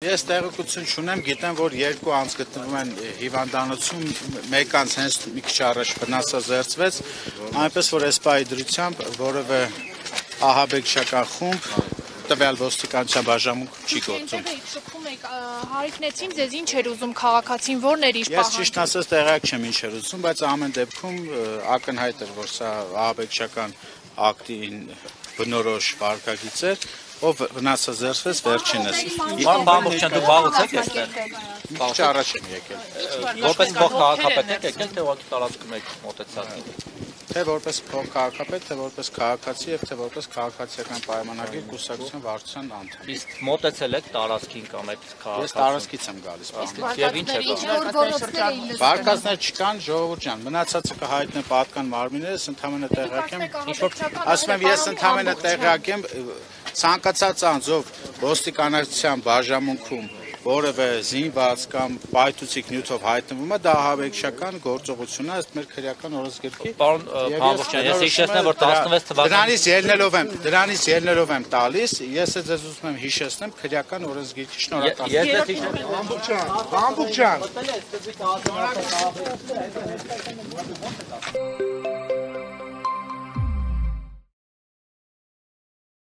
Ես տեղեկություն չունեմ, գիտեմ, որ երկու անձ գտնվում են հիվանդանոցում, մեկ անձ հենց մի քիչ առաջ վնասազերծվեց, այնպես որ այս պահի դրությամբ որևէ ահաբեկչական խումբ տվյալ ոստիկանության բաժանմունք չի գործում։ Այնտեղ շփում եք, հարիկնեցին ձեզ ինչ էր ուզում քաղաքացին, որն էր իր Ես ճիշտ ասած տեղյակ չեմ ինչ էր ուզում, բայց ամեն դեպքում ակնհայտ էր, որ սա ահաբեկչական ակտին բնորոշ վարքագիծ էր, ով վնասազերծվեց վերջինս։ Բամբուկչյան դու վաղուց եք այստեղ։ Մի քիչ առաջ եմ եկել։ Որպես փոխքաղաքապետ եք եկել, թե ուղղակի տարածքում եք մոտեցած։ Թե որպես փոխքաղաքապետ, թե որպես քաղաքացի եւ թե որպես քաղաքացիական պայմանագիր կուսակցության վարչության անդամ։ Իսկ մոտեցել եք տարածքին կամ այդ Ես տարածքից եմ գալիս։ Եվ ինչ եք Վարկածներ չկան, ժողովուրդ ջան, մնացածը կհայտնեն պատկան մարմիններս, ընդհանրապես տեղյակ եմ։ Ասում եմ, ես ընդհանրապես տեղյակ եմ, ցանկացած անձով ոստիկանության բաժանմունքում որևէ զինված կամ պայթուցիկ նյութով հայտնվում է, դա ահաբեկչական գործողություն է ըստ մեր քրեական օրենսգրքի։ Պարոն Բամբուկչյան, ես հիշեցնեմ, որ 16 թվականին Դրանից ելնելով եմ տալիս, ես ձեզ ուզում եմ հիշեցնեմ քրեական օրենսգրքի շնորհակալություն։ Բամբուկչյան, Շնորհակալ եմ։